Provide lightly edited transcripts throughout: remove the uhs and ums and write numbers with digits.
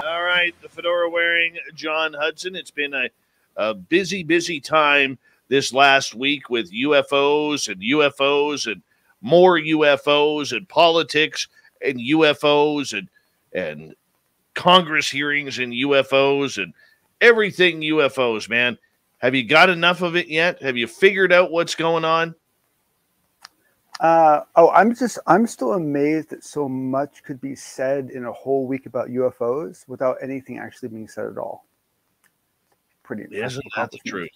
All right, the fedora-wearing Jon Hudson. It's been a busy, busy time this last week with UFOs and more UFOs and politics and UFOs and Congress hearings and UFOs and everything UFOs, man. Have you got enough of it yet? Have you figured out what's going on? I'm still amazed that so much could be said in a whole week about UFOs without anything actually being said at all. Pretty isn't that the truth?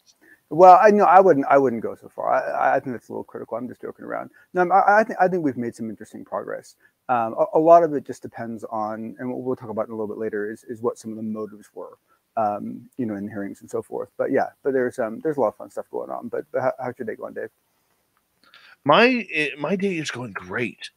Well, I wouldn't go so far. I think that's a little critical. I'm just joking around. No, I think we've made some interesting progress. A lot of it just depends on, and what we'll talk about in a little bit later, is what some of the motives were, in hearings and so forth. But yeah, there's a lot of fun stuff going on. But how's your day going, Dave? My day is going great.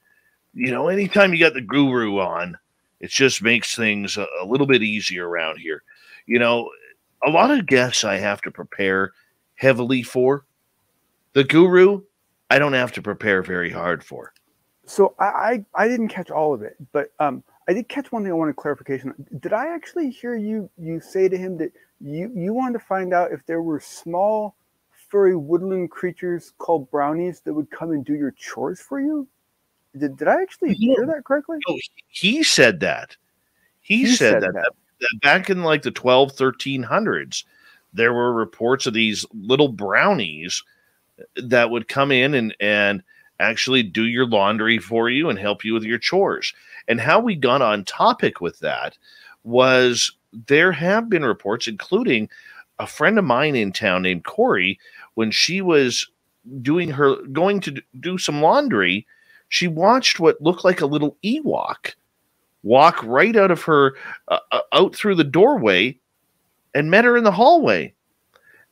Anytime you got the guru on, it just makes things a little bit easier around here. A lot of guests I have to prepare heavily for. The guru, I don't have to prepare very hard for. So I didn't catch all of it, but I did catch one thing I wanted clarification on. Did I actually hear you say to him that you wanted to find out if there were small furry woodland creatures called brownies that would come and do your chores for you? Did I actually hear that correctly? No, he said that. He said that back in like the 1300s, there were reports of these little brownies that would come in and actually do your laundry for you and help you with your chores. And how we got on topic with that was there have been reports, including a friend of mine in town named Corey, when she was going to do some laundry, she watched what looked like a little Ewok walk right out of her, out through the doorway, and met her in the hallway.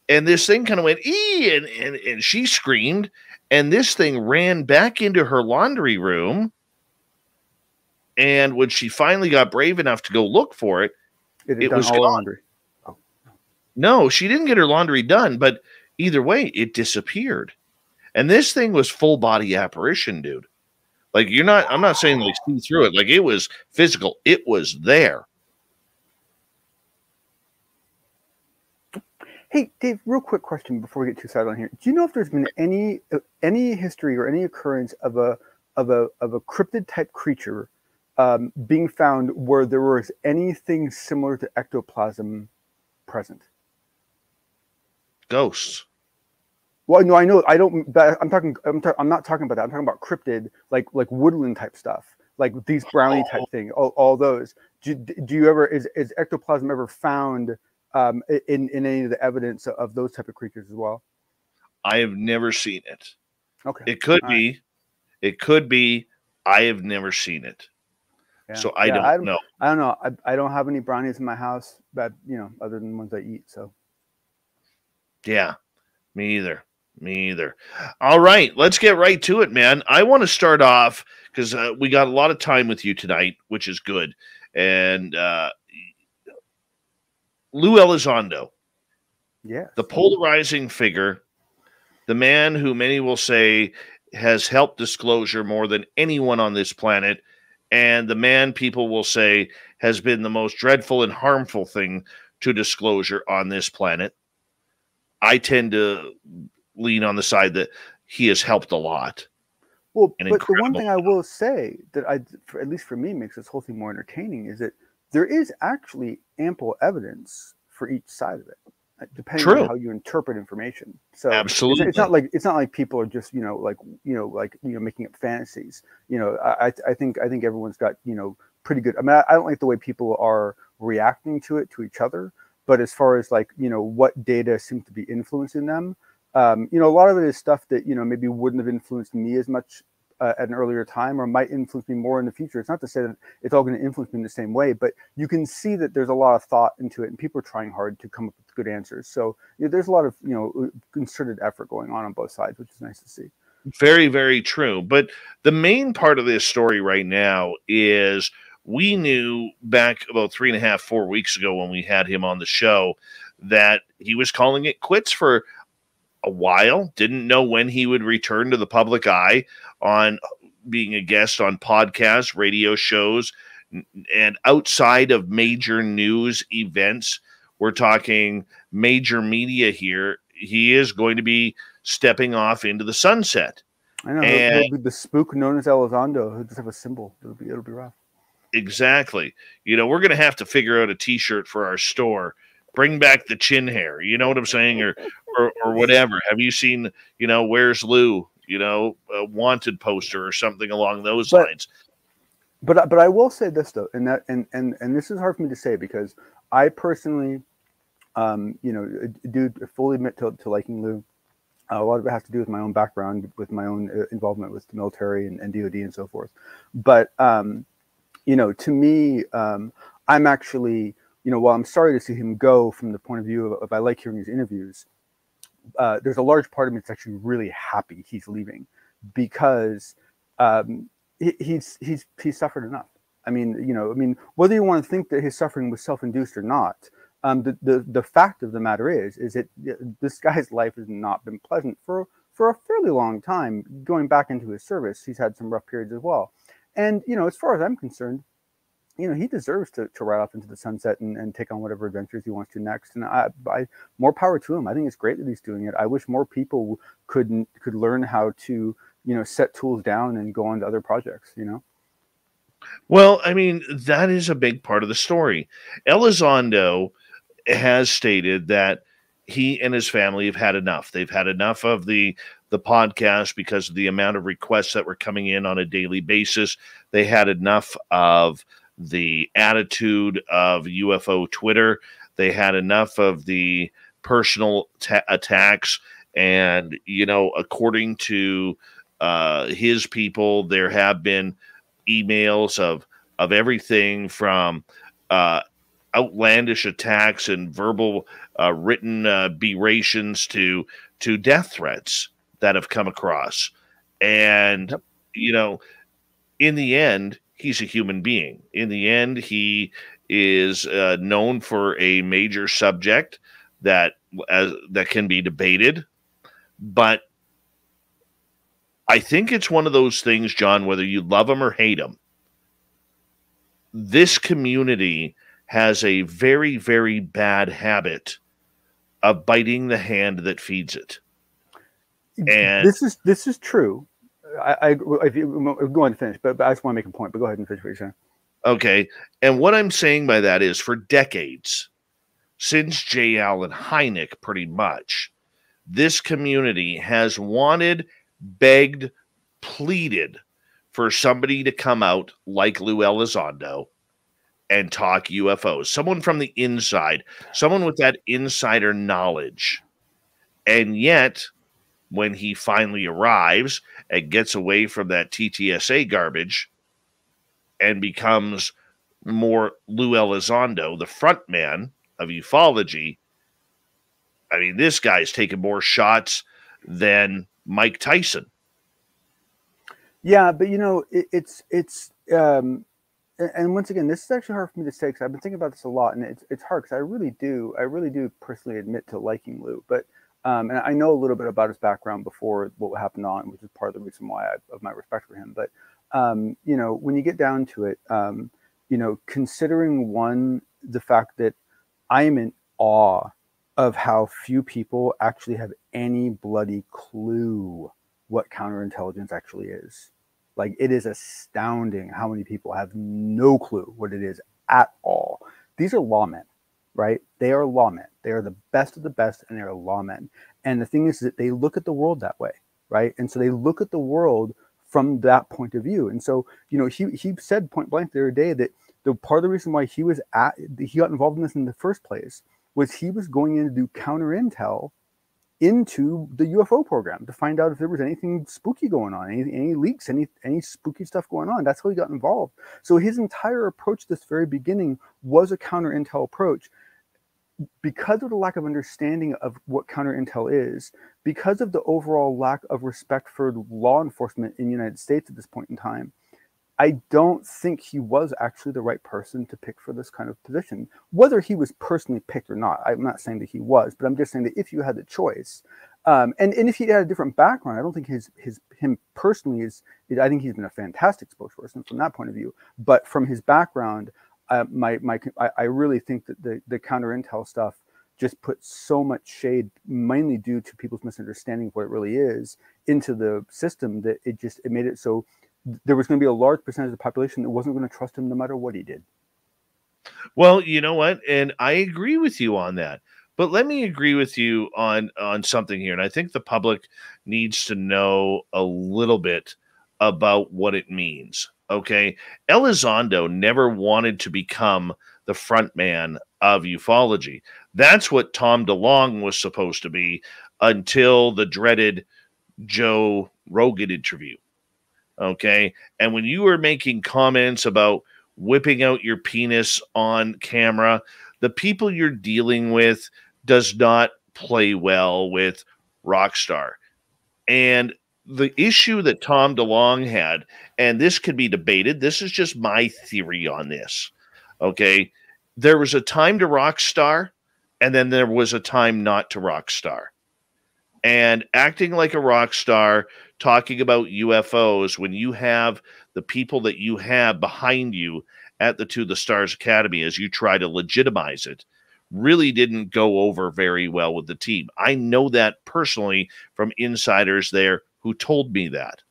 And this thing kind of went, ee, and she screamed, and this thing ran back into her laundry room. And when she finally got brave enough to go look for it, it was gone. Laundry. Oh. No, she didn't get her laundry done, but either way, it disappeared. And this thing was full body apparition, dude. Like I'm not saying like see through it. Like it was physical. It was there. Hey, Dave, real quick question before we get too sad on here. Do you know if there's been any history or any occurrence of a cryptid type creature being found where there was anything similar to ectoplasm present? Ghosts. Well, no, I know. I don't. I'm not talking about that. I'm talking about cryptid, like woodland type stuff, like these brownie type thing. All those. Do you ever is ectoplasm ever found in any of the evidence of those type of creatures as well? I have never seen it. Okay. It could be. Right. It could be. I have never seen it. Yeah. So I don't know. I don't know. I don't have any brownies in my house, but other than ones I eat. So. Yeah, me either. Me either. All right, let's get right to it, man. I want to start off because we got a lot of time with you tonight, which is good. And Lou Elizondo, yes, the polarizing figure, the man who many will say has helped disclosure more than anyone on this planet, and the man people will say has been the most dreadful and harmful thing to disclosure on this planet. I tend to lean on the side that he has helped a lot. Well, but the one thing I will say that at least for me, makes this whole thing more entertaining is that there is actually ample evidence for each side of it, depending on how you interpret information. So absolutely, it's not like people are just making up fantasies. I think everyone's got pretty good. I mean, I don't like the way people are reacting to it to each other, but as far as what data seems to be influencing them. A lot of it is stuff that, maybe wouldn't have influenced me as much at an earlier time or might influence me more in the future. It's not to say that it's all going to influence me in the same way, but you can see that there's a lot of thought into it and people are trying hard to come up with good answers. So there's a lot of, concerted effort going on both sides, which is nice to see. Very, very true. But the main part of this story right now is we knew back about 3.5, 4 weeks ago when we had him on the show that he was calling it quits for a while, didn't know when he would return to the public eye on being a guest on podcasts, radio shows, And outside of major news events, we're talking major media here, he is going to be stepping off into the sunset. I know. He'll be the spook known as Elizondo. He'll just have a symbol. It'll be rough. Exactly. You know, we're going to have to figure out a T-shirt for our store. Bring back the chin hair. You know what I'm saying? Or whatever. Have you seen, you know, Where's Lou? You know, a wanted poster or something along those lines. But I will say this though, and this is hard for me to say because I personally, you know, do fully admit to liking Lou. A lot of it has to do with my own background, with my own involvement with the military and DoD and so forth. But you know, to me, I'm actually, you know, while I'm sorry to see him go from the point of view of I like hearing his interviews, there's a large part of me that's actually really happy he's leaving because he's suffered enough. I mean, you know, whether you want to think that his suffering was self-induced or not, the fact of the matter is that this guy's life has not been pleasant for a fairly long time. Going back into his service, he's had some rough periods as well. And, you know, as far as I'm concerned, you know, he deserves to ride off into the sunset and take on whatever adventures he wants to next. And I more power to him. I think it's great that he's doing it. I wish more people could learn how to, you know, set tools down and go on to other projects, you know? Well, I mean, that is a big part of the story. Elizondo has stated that he and his family have had enough. They've had enough of the podcast because of the amount of requests that were coming in on a daily basis. They had enough of the attitude of UFO Twitter. They had enough of the personal attacks. And, you know, according to his people, there have been emails of everything from outlandish attacks and verbal written berations to death threats that have come across. And, Yep. you know, in the end, he's a human being. In the end, he is known for a major subject that can be debated. But I think it's one of those things, John, whether you love him or hate him, this community has a very, very bad habit of biting the hand that feeds it. And this is true. If you go on to finish, but I just want to make a point. But go ahead and finish what you're saying. Okay, and what I'm saying by that is, for decades, since J. Allen Hynek, pretty much, this community has wanted, begged, pleaded for somebody to come out like Lou Elizondo and talk UFOs. Someone from the inside, someone with that insider knowledge. And yet, when he finally arrives and gets away from that TTSA garbage and becomes more Lou Elizondo, the front man of ufology, I mean, this guy's taken more shots than Mike Tyson. Yeah, but you know, it's and once again, this is actually hard for me to say because I've been thinking about this a lot, and it's hard because I really do personally admit to liking Lou, but and I know a little bit about his background before what happened on, which is part of the reason why of my respect for him. But you know, when you get down to it, you know, considering the fact that I am in awe of how few people actually have any bloody clue what counterintelligence actually is. Like, it is astounding how many people have no clue what it is at all. These are lawmen, right? They are lawmen. They are the best of the best, and they are lawmen. And the thing is that they look at the world that way, right? And so they look at the world from that point of view. And so, you know, he said point blank the other day that the part of the reason why he got involved in this in the first place was he was going in to do counter intel into the UFO program to find out if there was anything spooky going on, any leaks, any spooky stuff going on. That's how he got involved. So his entire approach this very beginning was a counter intel approach. Because of the lack of understanding of what counter intel is, because of the overall lack of respect for law enforcement in the United States at this point in time, I don't think he was actually the right person to pick for this kind of position. Whether he was personally picked or not, I'm not saying that he was, but I'm just saying that if you had the choice, and if he had a different background, I don't think him personally is. I think he's been a fantastic spokesperson from that point of view. But from his background, I really think that the counter intel stuff just put so much shade, mainly due to people's misunderstanding of what it really is, into the system, that it made it so there was going to be a large percentage of the population that wasn't going to trust him no matter what he did. Well, you know what? And I agree with you on that. But let me agree with you on something here. And I think the public needs to know a little bit about what it means. Okay. Elizondo never wanted to become the front man of ufology. That's what Tom DeLonge was supposed to be until the dreaded Joe Rogan interview. Okay. And when you were making comments about whipping out your penis on camera, the people you're dealing with does not play well with Rockstar. And the issue that Tom DeLonge had, and this could be debated, this is just my theory on this. Okay. There was a time to Rockstar, and then there was a time not to Rockstar. And acting like a rock star, talking about UFOs, when you have the people that you have behind you at the To the Stars Academy as you try to legitimize it, really didn't go over very well with the team. I know that personally from insiders there who told me that.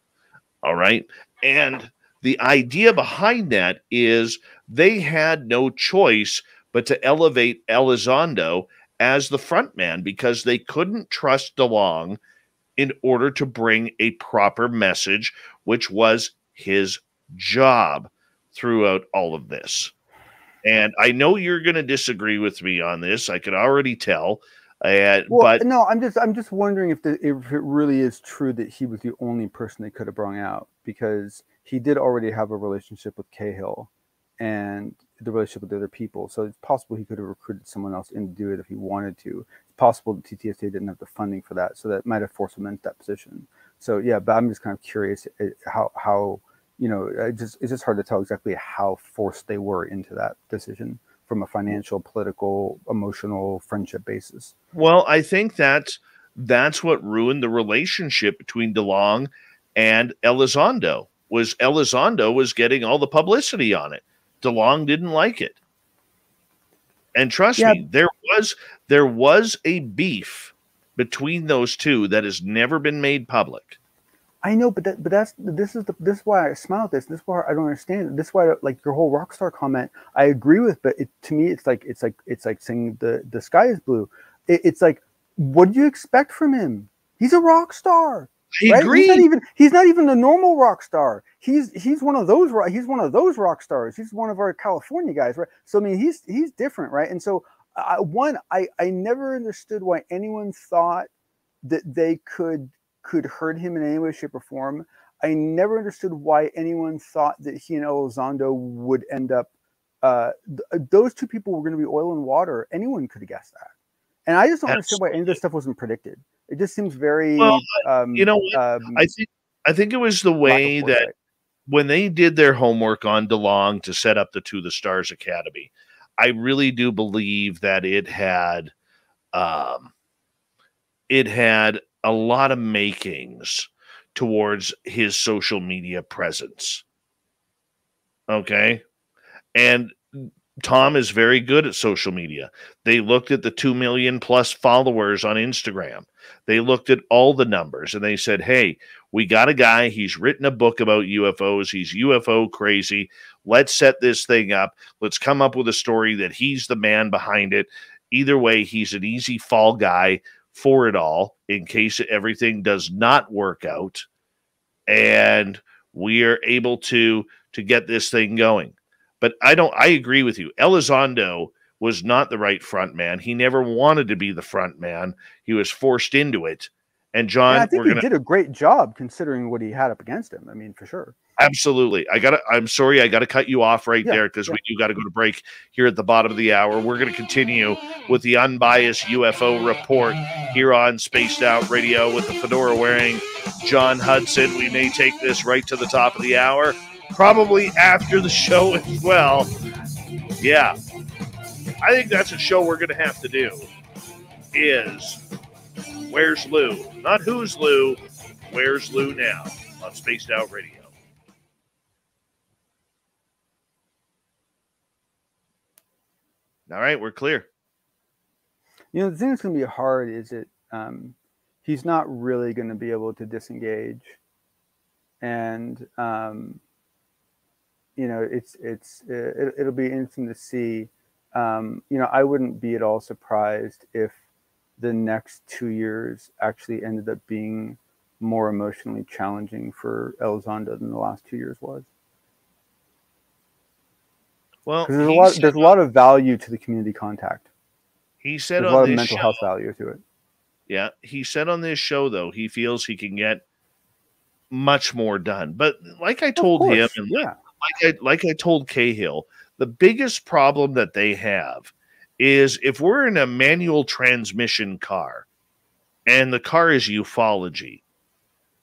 All right. And the idea behind that is they had no choice but to elevate Elizondo as the front man because they couldn't trust DeLonge in order to bring a proper message, which was his job throughout all of this. And I know you're going to disagree with me on this. I can already tell. But no, I'm just wondering if it really is true that he was the only person they could have brought out, because he did already have a relationship with Cahill and the relationship with other people. So it's possible he could have recruited someone else in to do it if he wanted to. It's possible that TTSA didn't have the funding for that, so that might have forced him into that position. So yeah, but I'm just kind of curious how it's just hard to tell exactly how forced they were into that decision from a financial, political, emotional, friendship basis. Well, I think that's what ruined the relationship between DeLonge and Elizondo. Elizondo was getting all the publicity on it. DeLonge didn't like it. And trust me, there was a beef between those two that has never been made public. I know, but this is why I smile at this. This is why I don't understand it. This is why, like, your whole Rockstar comment, I agree with, but to me, it's like saying the sky is blue. It's like, what do you expect from him? He's a rock star. I agree. He's not even a normal rock star. He's one of those rock stars. He's one of our California guys, right? So I mean, he's different, right? And so I never understood why anyone thought that they could hurt him in any way, shape, or form. I never understood why anyone thought that he and Elizondo would end up. Those two people were going to be oil and water. Anyone could have guessed that. And I just don't understand why any of this stuff wasn't predicted. It just seems very. Well, I think it was the way that when they did their homework on DeLonge to set up the To the Stars Academy, I really do believe that it had a lot of makings towards his social media presence. Okay. And Tom is very good at social media. They looked at the 2 million plus followers on Instagram. They looked at all the numbers and they said, hey, we got a guy. He's written a book about UFOs. He's UFO crazy. Let's set this thing up. Let's come up with a story that he's the man behind it. Either way, he's an easy fall guy for it all in case everything does not work out. And we are able to get this thing going. But I agree with you. Elizondo was not the right front man. He never wanted to be the front man. He was forced into it. And John, I think he did a great job considering what he had up against him. I mean, for sure. Absolutely. I'm sorry, I gotta cut you off right there because we do got to go to break here at the bottom of the hour. We're going to continue with the Unbiased UFO Report here on Spaced Out Radio with the fedora wearing Jon Hudson. We may take this right to the top of the hour. probably after the show as well. Yeah. I think that's a show we're going to have to do is Where's Lou? Not Who's Lou, Where's Lou Now on Spaced Out Radio. All right, we're clear. You know, the thing that's going to be hard is that he's not really going to be able to disengage. And, you know, it'll be interesting to see. You know, I wouldn't be at all surprised if the next 2 years actually ended up being more emotionally challenging for Elizondo than the last 2 years was. Well, there's a lot of value to the community contact. He said there's on a lot this of mental show, health value to it. Yeah, he said on this show though he feels he can get much more done. But like I told him, and yeah, like I told Cahill, the biggest problem that they have is if we're in a manual transmission car and the car is ufology,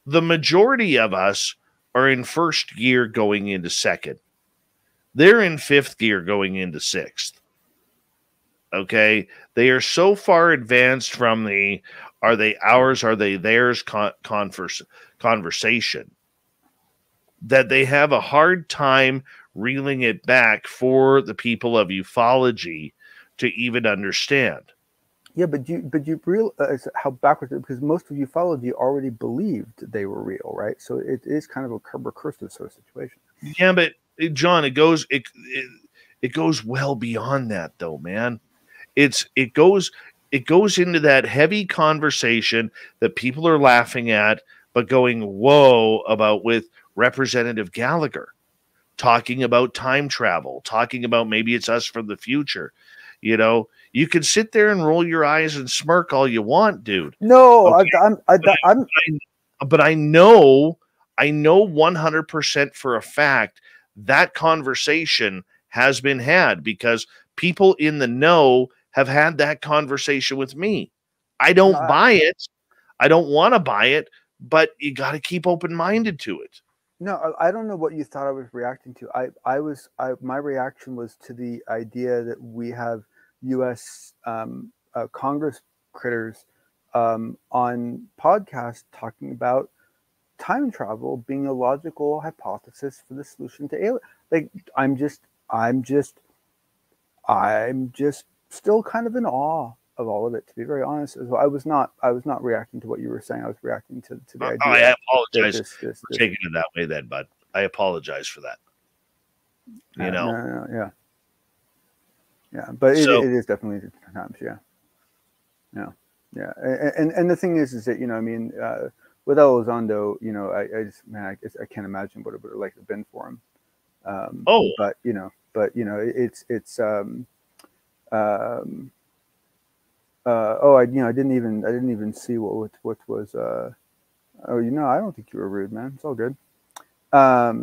the majority of us are in first gear going into second. They're in fifth gear going into sixth. Okay? They are so far advanced from the are they ours, are they theirs conversation that they have a hard time reeling it back for the people of ufology to even understand. Yeah, but you realize how backwards it is, because most of ufology already believed they were real, right? So it is kind of a recursive sort of situation. Yeah, but John, it goes well beyond that, though, man. It goes into that heavy conversation that people are laughing at, but going whoa about with Representative Gallagher talking about time travel, talking about maybe it's us from the future. You know, you can sit there and roll your eyes and smirk all you want, dude. No, okay? But I know 100% for a fact that conversation has been had because people in the know have had that conversation with me. I don't buy it. I don't want to buy it, but you got to keep open-minded to it. No, I don't know what you thought I was reacting to. My reaction was to the idea that we have U.S. Congress critters on podcasts talking about time travel being a logical hypothesis for the solution to alien. Like I'm just still kind of in awe of all of it, to be very honest. So I was not reacting to what you were saying. I was reacting to the idea. I apologize for taking it that way then, bud. I apologize for that. You know? No, yeah. But it is definitely times, yeah. And the thing is that, you know, I mean, with Elizondo, you know, I can't imagine what it would have like been for him. But you know, it's I didn't even see what was you know, I don't think you were rude, man. It's all good. But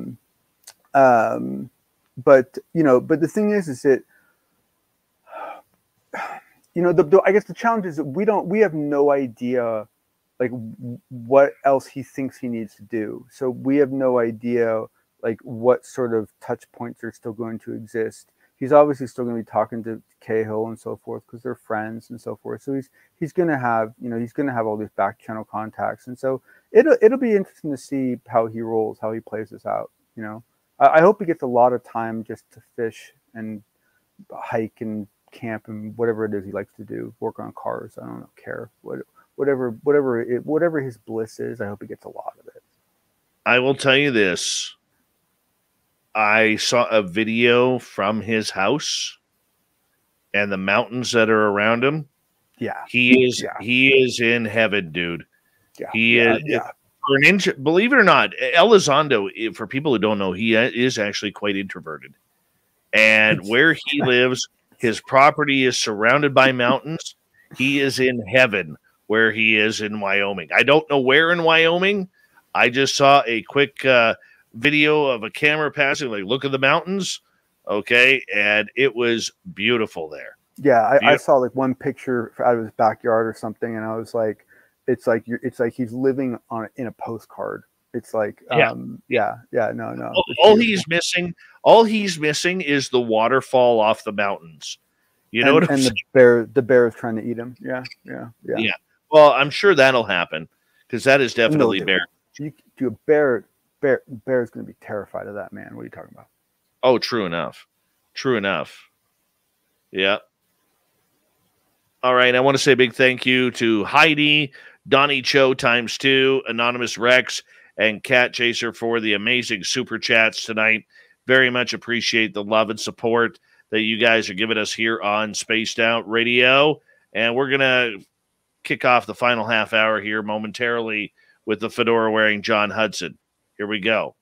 you know, but the thing is that you know, I guess the challenge is that we have no idea like what else he thinks he needs to do. So we have no idea like what sort of touch points are still going to exist. He's obviously still going to be talking to Cahill and so forth because they're friends and so forth. So he's going to have, you know, he's going to have all these back channel contacts. And so it'll be interesting to see how he rolls, how he plays this out. You know, I hope he gets a lot of time just to fish and hike and camp and whatever it is he likes to do, work on cars. I don't care whatever his bliss is. I hope he gets a lot of it. I will tell you this. I saw a video from his house and the mountains that are around him. Yeah. He is in heaven, dude. Yeah. He is. Yeah. For an believe it or not, Elizondo, for people who don't know, he is actually quite introverted. And where he lives, his property is surrounded by mountains. He is in heaven where he is in Wyoming. I don't know where in Wyoming. I just saw a quick video of a camera passing, like, look at the mountains. Okay. And it was beautiful there. Yeah. I saw like one picture out of his backyard or something. And I was like, it's like he's living in a postcard. It's like, Yeah. no. All he's missing is the waterfall off the mountains. You know what I'm saying? The bear is trying to eat him. Yeah. Well, I'm sure that'll happen because that is definitely bear. Bear is going to be terrified of that man. What are you talking about? Oh, true enough. Yeah. All right. I want to say a big thank you to Heidi, Donnie Cho ×2, Anonymous Rex, and Cat Chaser for the amazing super chats tonight. Very much appreciate the love and support that you guys are giving us here on Spaced Out Radio. And we're going to kick off the final half hour here momentarily with the fedora-wearing Jon Hudson. Here we go.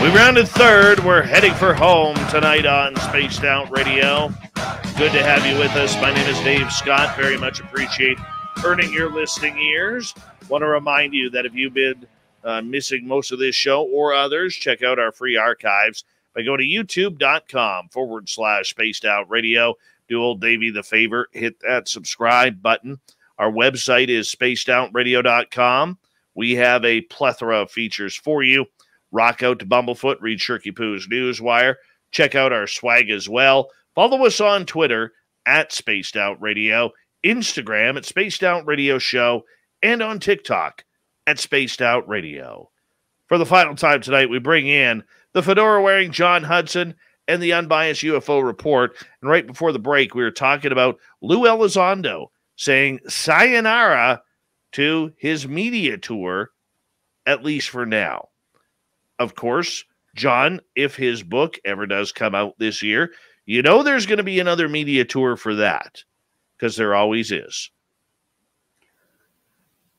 We rounded third. We're heading for home tonight on Spaced Out Radio. Good to have you with us. My name is Dave Scott. Very much appreciate earning your listening ears. Want to remind you that if you've been missing most of this show or others, check out our free archives by going to youtube.com/Spaced Out Radio. Do old Davey the favor, hit that subscribe button. Our website is spacedoutradio.com. We have a plethora of features for you. Rock out to Bumblefoot, read Shirky Poo's Newswire. Check out our swag as well. Follow us on Twitter at Spaced Out Radio, Instagram at Spaced Out Radio Show, and on TikTok at Spaced Out Radio. For the final time tonight, we bring in the fedora-wearing Jon Hudson and the Unbiased UFO Report. And right before the break, we were talking about Lou Elizondo saying sayonara to his media tour, at least for now. Of course, John, if his book ever does come out this year, you know there's going to be another media tour for that, because there always is.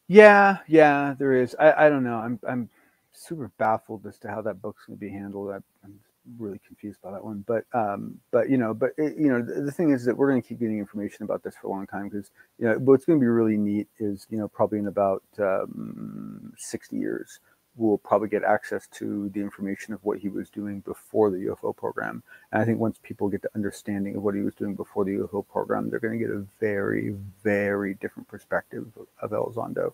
Yeah, there is. I don't know. I'm super baffled as to how that book's going to be handled. I'm really confused by that one. But the thing is that we're going to keep getting information about this for a long time, because what's going to be really neat is probably in about 60 years. We'll probably get access to the information of what he was doing before the UFO program. And I think once people get the understanding of what he was doing before the UFO program, they're going to get a very, very different perspective of Elizondo.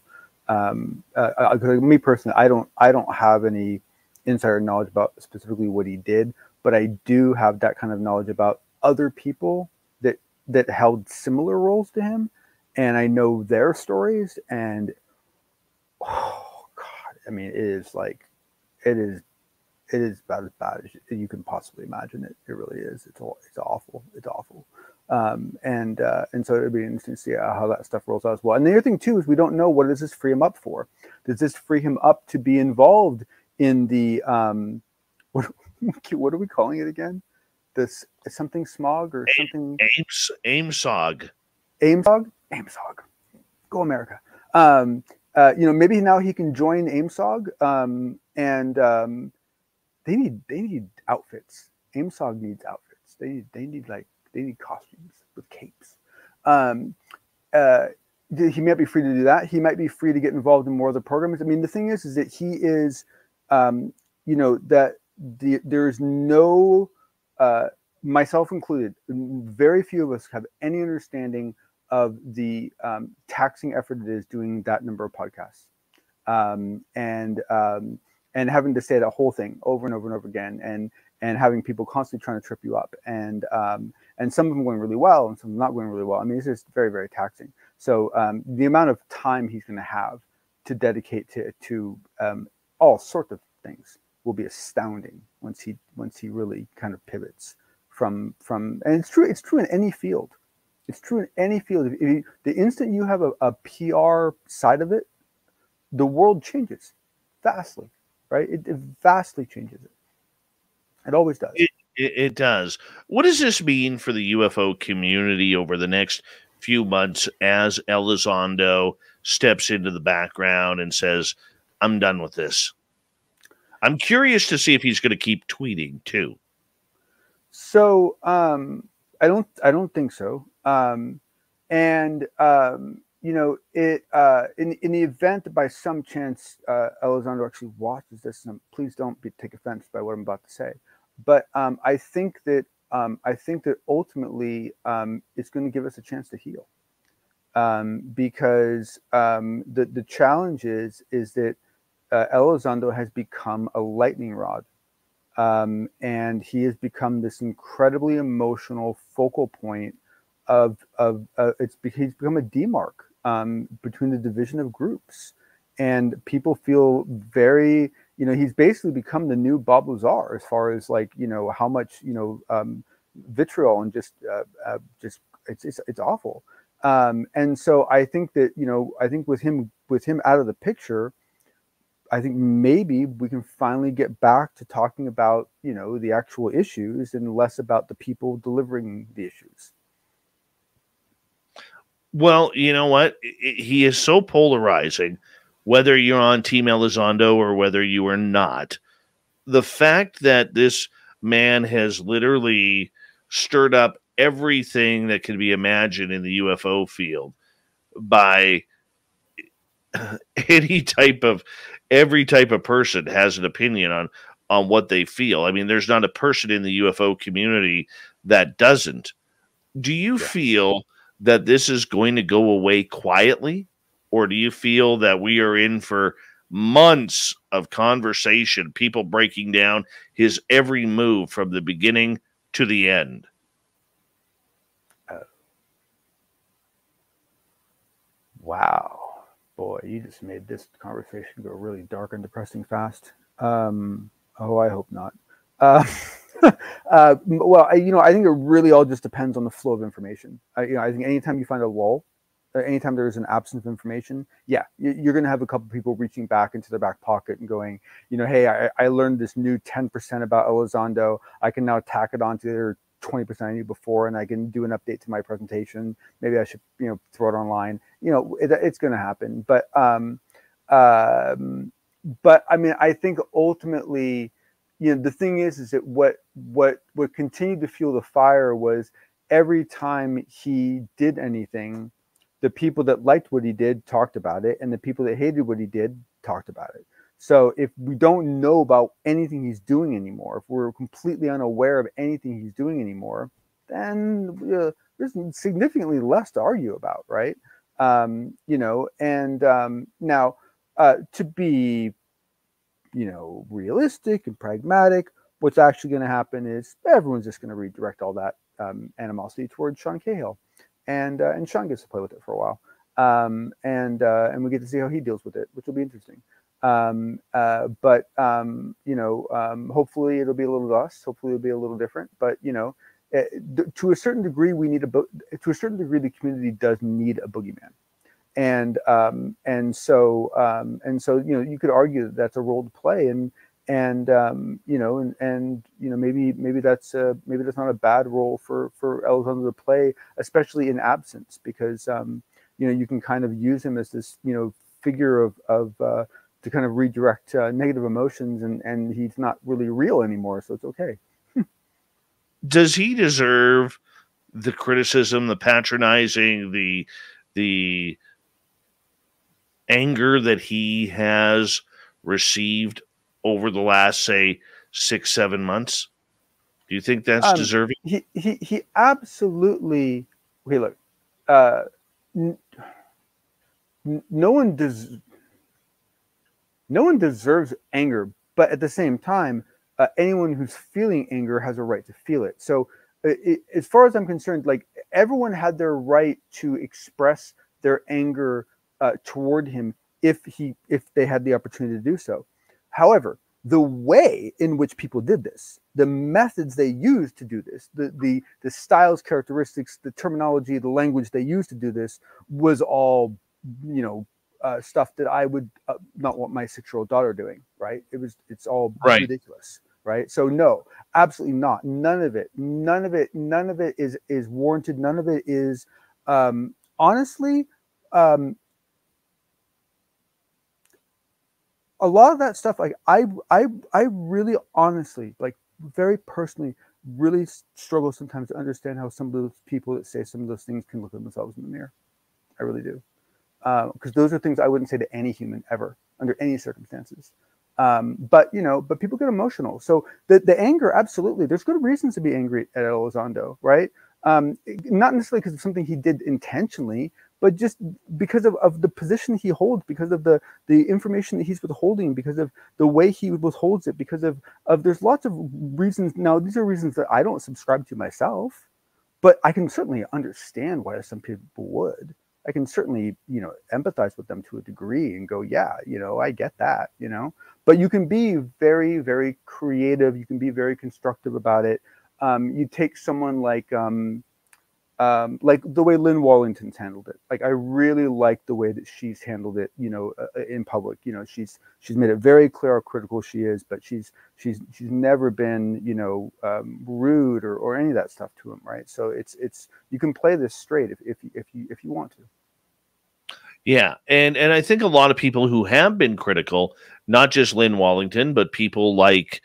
Me personally, I don't have any insider knowledge about specifically what he did, but I do have that kind of knowledge about other people that held similar roles to him, and I know their stories. And I mean, it is about as bad as you can possibly imagine it. It really is. It's awful. And so it'd be interesting to see how that stuff rolls out as well. And the other thing too is we don't know, what does this free him up for? Does this free him up to be involved in the what are we calling it again? This something smog or something? AIMSOG. AIMSOG. Go America. Maybe now he can join AIMSOG, and they need outfits. AIMSOG needs outfits. They need costumes with capes. He might be free to do that. He might be free to get involved in more of the programs. I mean, the thing is that he is, there's no, myself included, very few of us have any understanding of the taxing effort it is doing that number of podcasts, and having to say that whole thing over and over and over again, and having people constantly trying to trip you up, and some of them going really well and some of them not going really well. I mean, it's just very, very taxing. So the amount of time he's going to have to dedicate to all sorts of things will be astounding once he really kind of pivots from and it's true in any field. It's true in any field. The instant you have a PR side of it, the world changes vastly, right? It vastly changes it. It always does. It does. What does this mean for the UFO community over the next few months as Elizondo steps into the background and says, I'm done with this? I'm curious to see if he's going to keep tweeting too. So I don't think so. And you know, in the event that by some chance Elizondo actually watches this, and please don't take offense by what I'm about to say, but I think that ultimately it's going to give us a chance to heal, because the challenge is that Elizondo has become a lightning rod, and he has become this incredibly emotional focal point of he's become a demarc between the division of groups, and people feel very, you know, he's basically become the new Bob Lazar as far as, like, you know, how much, you know, vitriol and just it's awful. And so I think that, you know, I think with him out of the picture, I think maybe we can finally get back to talking about, you know, the actual issues and less about the people delivering the issues. Well, you know what? He is so polarizing, whether you're on Team Elizondo or whether you are not. The fact that this man has literally stirred up everything that can be imagined in the UFO field by every type of person has an opinion on what they feel. I mean, there's not a person in the UFO community that doesn't. Do you feel that this is going to go away quietly, or do you feel that we are in for months of conversation, people breaking down his every move from the beginning to the end? Wow, boy, you just made this conversation go really dark and depressing fast. Oh, I hope not. Well, you know, I think it really all just depends on the flow of information. You know, I think anytime you find a lull, anytime there's an absence of information, yeah, you're going to have a couple of people reaching back into their back pocket and going, you know, hey, I learned this new 10% about Elizondo. I can now tack it onto their 20% I knew before, and I can do an update to my presentation. Maybe I should, you know, throw it online. You know, it's going to happen. But I mean, I think ultimately, you know, the thing is that what continued to fuel the fire was every time he did anything, the people that liked what he did talked about it, and the people that hated what he did talked about it. So if we don't know about anything he's doing anymore, if we're completely unaware of anything he's doing anymore, then there's significantly less to argue about, right? You know, and now to be, you know, realistic and pragmatic, what's actually going to happen is everyone's just going to redirect all that animosity towards Sean Cahill, and Sean gets to play with it for a while, and we get to see how he deals with it, which will be interesting. But you know, hopefully it'll be a little less. Hopefully it'll be a little different. But you know, to a certain degree, to a certain degree, the community does need a boogeyman. And so you know, you could argue that that's a role to play, and you know, and you know, maybe that's not a bad role for Elizondo to play, especially in absence, because you know, you can kind of use him as this, you know, figure of to kind of redirect negative emotions, and he's not really real anymore, so it's okay. Does he deserve the criticism, the patronizing, the anger that he has received over the last, say, 6-7 months? Do you think that's deserving? He absolutely. Okay, look, no one deserves anger, but at the same time, anyone who's feeling anger has a right to feel it. So, as far as I'm concerned, like, everyone had their right to express their anger toward him if they had the opportunity to do so. However, the way in which people did this, the methods they used to do this, the styles, characteristics, the terminology, the language they used to do this was all, you know, stuff that I would not want my 6-year-old daughter doing, right? It's all ridiculous, right? So no, absolutely not. None of it is warranted. None of it is, honestly, a lot of that stuff, like, I really honestly, like, very personally, really struggle sometimes to understand how some of those people that say some of those things can look at themselves in the mirror. I really do. Because those are things I wouldn't say to any human ever, under any circumstances. But people get emotional. So the anger, absolutely, there's good reasons to be angry at Elizondo, right? Not necessarily because of something he did intentionally, but just because of the position he holds, because of the information that he's withholding, because of the way he withholds it, because of there's lots of reasons. Now, these are reasons that I don't subscribe to myself, but I can certainly understand why some people would. I can certainly, empathize with them to a degree and go, yeah, I get that, but you can be very, very creative. You can be very constructive about it. You take someone like the way Lynn Wallington's handled it. Like, I really like the way that she's handled it, in public. She's made it very clear how critical she is, but she's never been, rude or any of that stuff to him, right? So it's you can play this straight if you want to. Yeah, and I think a lot of people who have been critical, not just Lynn Wallington, but people like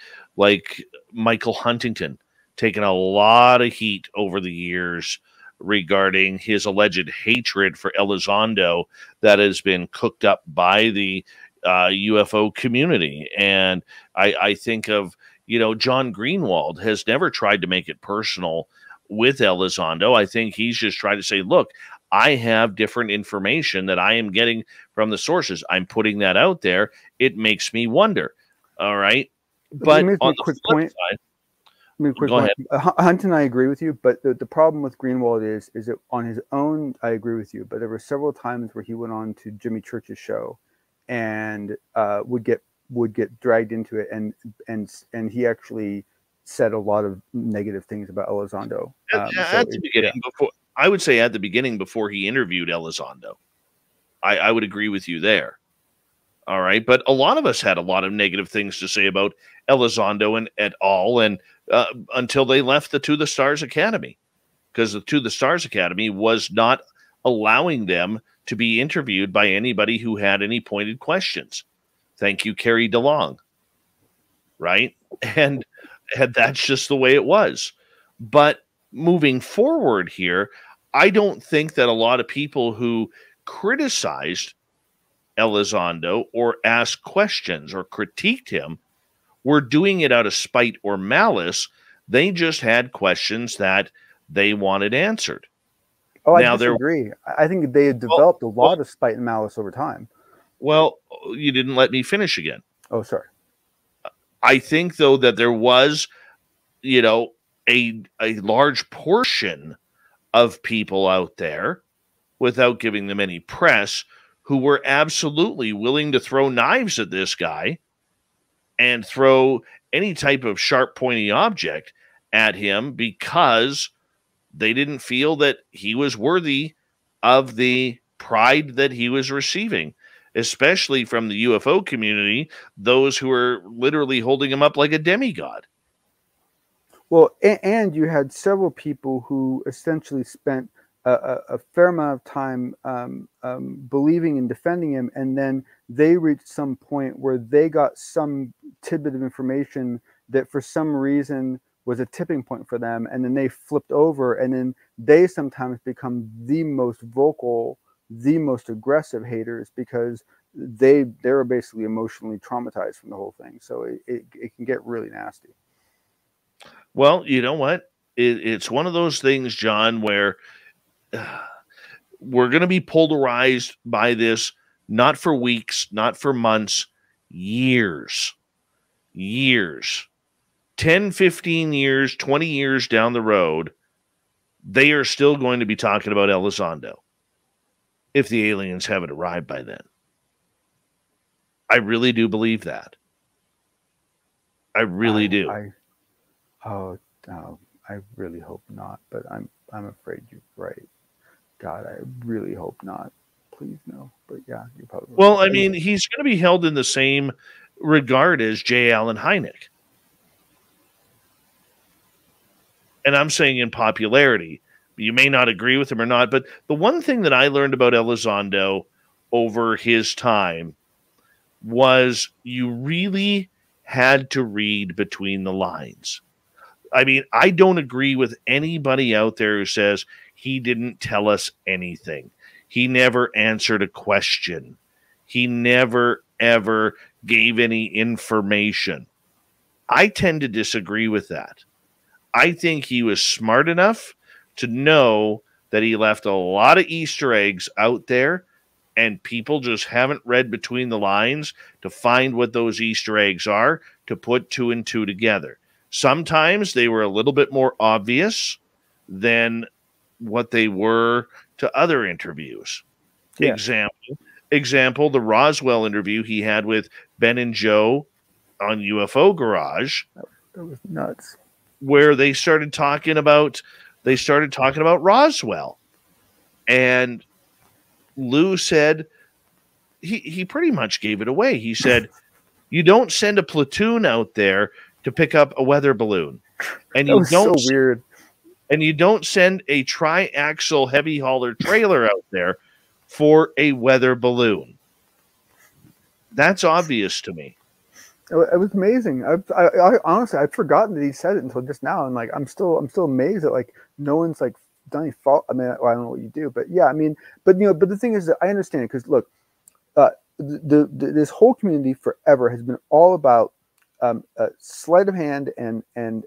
Michael Huntington, taken a lot of heat over the years regarding his alleged hatred for Elizondo that has been cooked up by the UFO community. And I think of, John Greenwald has never tried to make it personal with Elizondo. I think he's just trying to say, look, I have different information that I am getting from the sources. I'm putting that out there. It makes me wonder. All right. But on the flip side, go ahead. Hunt and I agree with you, but the problem with Greenwald is that on his own, I agree with you, but there were several times where he went on to Jimmy Church's show and would get dragged into it, and he actually said a lot of negative things about Elizondo. At the beginning, I would say at the beginning, before he interviewed Elizondo, I would agree with you there. All right. But a lot of us had a lot of negative things to say about Elizondo and et al. And until they left the To the Stars Academy, because the To the Stars Academy was not allowing them to be interviewed by anybody who had any pointed questions. Thank you, Carrie DeLong. Right. And that's just the way it was. But moving forward here, I don't think that a lot of people who criticized Elizondo or asked questions or critiqued him were doing it out of spite or malice. They just had questions that they wanted answered. Oh, I disagree. I think they had developed a lot of spite and malice over time. Well, you didn't let me finish again. Oh, sorry. I think, though, that there was, a large portion of people out there, without giving them any press, who were absolutely willing to throw knives at this guy and throw any type of sharp, pointy object at him because they didn't feel that he was worthy of the pride that he was receiving, especially from the UFO community, those who are literally holding him up like a demigod. Well, and you had several people who essentially spent a fair amount of time believing and defending him, and then they reached some point where they got some tidbit of information that for some reason was a tipping point for them, and then they flipped over, and then they sometimes become the most vocal, the most aggressive haters because they're basically emotionally traumatized from the whole thing. So it can get really nasty. Well, you know what? It's one of those things, John, where we're going to be polarized by this, not for weeks, not for months, years. 10, 15 years, 20 years down the road, they are still going to be talking about Elizondo if the aliens haven't arrived by then. I really do believe that. I really do. I really hope not, but I'm afraid you're right. God, I really hope not. Please no. But yeah, you're probably right. Well, I mean, he's going to be held in the same regard as J. Allen Hynek. And I'm saying in popularity. You may not agree with him or not, but the one thing that I learned about Elizondo over his time was you really had to read between the lines. I mean, I don't agree with anybody out there who says he didn't tell us anything. He never answered a question. He never, ever gave any information. I tend to disagree with that. I think he was smart enough to know that he left a lot of Easter eggs out there, and people just haven't read between the lines to find what those Easter eggs are, to put two and two together. Sometimes they were a little bit more obvious than what they were to other interviews. Yeah. Example, the Roswell interview he had with Ben and Joe on UFO Garage. That was nuts. Where they started talking about Roswell. And Lou said, he pretty much gave it away. He said, you don't send a platoon out there to pick up a weather balloon. And you don't so weird. And you don't send a triaxle heavy hauler trailer out there for a weather balloon. That's obvious to me. It was amazing. I honestly, I'd forgotten that he said it until just now, and like I'm still amazed that like no one's like done any fault. I mean, I don't know what you do, but yeah, I mean, but the thing is that I understand it because look, this whole community forever has been all about sleight of hand and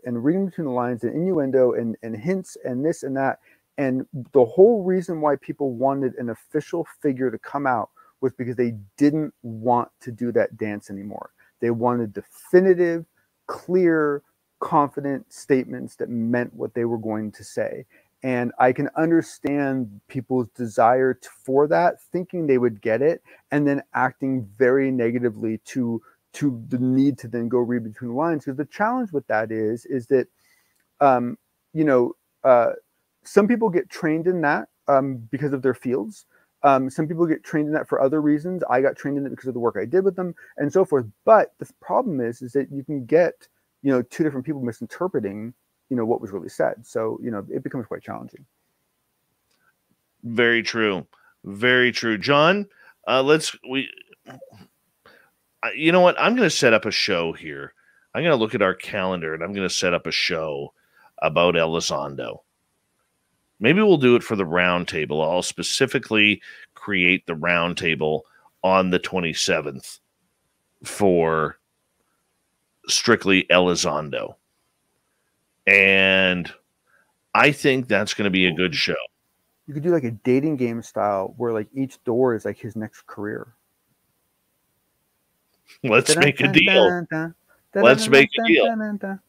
reading between the lines and innuendo and hints and this and that, and the whole reason why people wanted an official figure to come out was because they didn't want to do that dance anymore. They wanted definitive, clear, confident statements that meant what they were going to say. And I can understand people's desire for that, thinking they would get it, and then acting very negatively to the need to then go read between the lines. Because the challenge with that is that, some people get trained in that because of their fields. Some people get trained in that for other reasons. I got trained in it because of the work I did with them and so forth. But the problem is that you can get, two different people misinterpreting, what was really said. So, it becomes quite challenging. Very true. Very true. John, you know what? I'm going to set up a show here. I'm going to look at our calendar and I'm going to set up a show about Elizondo. Maybe we'll do it for the round table. I'll specifically create the round table on the 27th for strictly Elizondo. And I think that's going to be a good show. You could do like a dating game style where like each door is like his next career. Let's make a deal. Let's make a deal.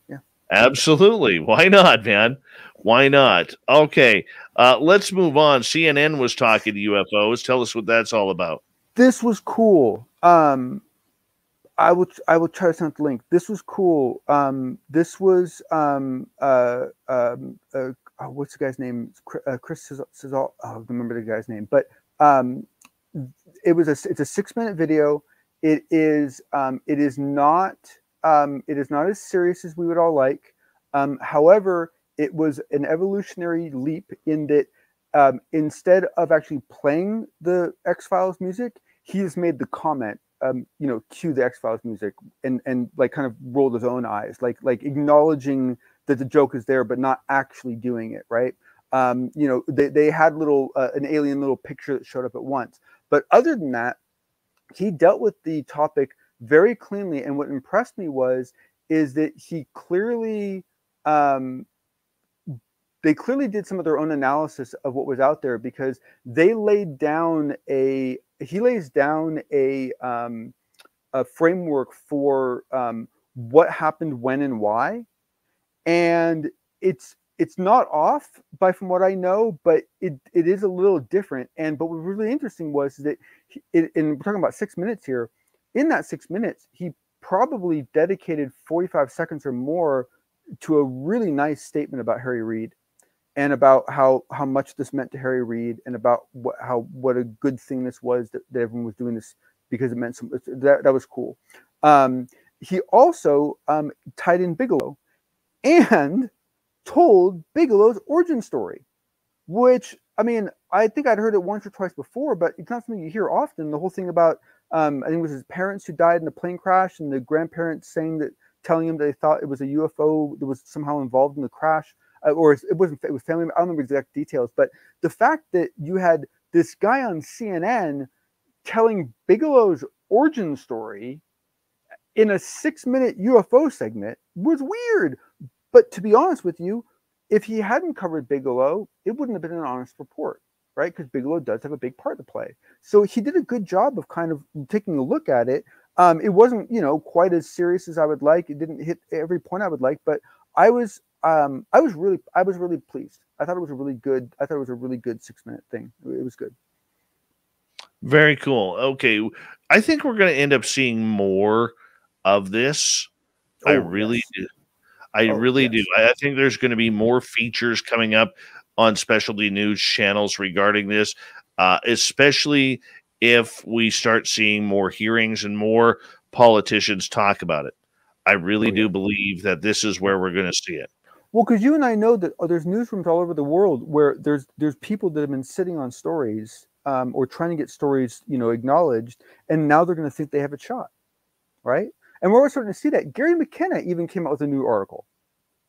Yeah. Absolutely. Why not, man? Why not? Okay, let's move on. CNN was talking to UFOs. Tell us what that's all about. This was cool. I will try to send the link. This was cool. This was what's the guy's name? Chris Cesal. I don't remember the guy's name, but it's a 6-minute video. It is not as serious as we would all like. However, it was an evolutionary leap in that instead of actually playing the X-Files music, he has made the comment, cue the X-Files music, and like kind of rolled his own eyes, like acknowledging that the joke is there, but not actually doing it, right? They had an alien little picture that showed up at once. But other than that, he dealt with the topic very cleanly. And what impressed me is that he clearly, they clearly did some of their own analysis of what was out there, because he lays down a framework for what happened, when, and why. And it's not off from what I know, but it is a little different. But what was really interesting was that, and we're talking about 6 minutes here, in that 6 minutes, he probably dedicated 45 seconds or more to a really nice statement about Harry Reid, and about how much this meant to Harry Reid, and about what a good thing this was that everyone was doing this because it meant something. That was cool. He also tied in Bigelow and told Bigelow's origin story, which, I mean, I think I'd heard it once or twice before, but it's not something you hear often. The whole thing about, I think it was his parents who died in the plane crash, and the grandparents saying that telling him they thought it was a UFO that was somehow involved in the crash, or it wasn't. It was family. I don't remember exact details, but the fact that you had this guy on CNN telling Bigelow's origin story in a 6-minute UFO segment was weird. But to be honest with you, if he hadn't covered Bigelow, it wouldn't have been an honest report, right? Because Bigelow does have a big part to play. So he did a good job of kind of taking a look at it. It wasn't, quite as serious as I would like. It didn't hit every point I would like, but I was really pleased. I thought it was a really good 6-minute thing. It was good. Very cool. Okay. I think we're going to end up seeing more of this. I really do. I really do. I think there's going to be more features coming up on specialty news channels regarding this, especially if we start seeing more hearings and more politicians talk about it. I really do believe that this is where we're going to see it. Well, because you and I know that there's newsrooms all over the world where there's people that have been sitting on stories or trying to get stories, acknowledged, and now they're going to think they have a shot, right? And we're starting to see that. Gary McKenna even came out with a new article,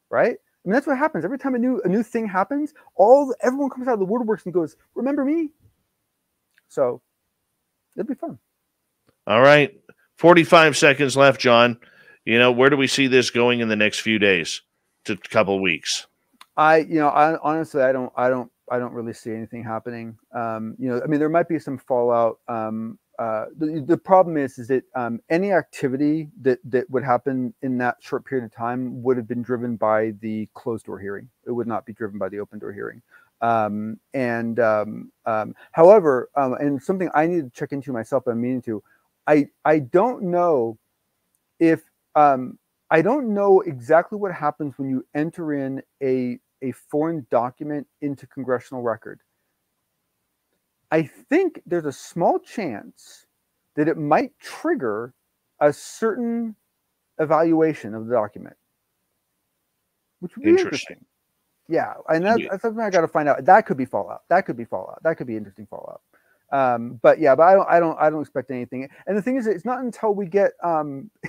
right? I mean, that's what happens every time a new thing happens. Everyone comes out of the woodworks and goes, "Remember me?" So it'll be fun. All right, 45 seconds left, John. Where do we see this going in the next few days to a couple of weeks? I honestly, I don't really see anything happening. I mean, there might be some fallout. The problem is that any activity that would happen in that short period of time would have been driven by the closed door hearing. It would not be driven by the open door hearing. However, and something I need to check into myself, I'm meaning to, I don't know if I don't know exactly what happens when you enter in a foreign document into congressional record. I think there's a small chance that it might trigger a certain evaluation of the document, which would be interesting. Yeah, and that's something I got to find out. That could be fallout. That could be interesting fallout. But I don't expect anything. And the thing is, it's not until we get AIMSOG.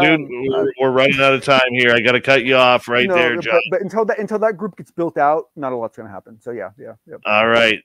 Dude, we're running out of time here. I got to cut you off there, John. But until that group gets built out, not a lot's going to happen. So yeah. All right.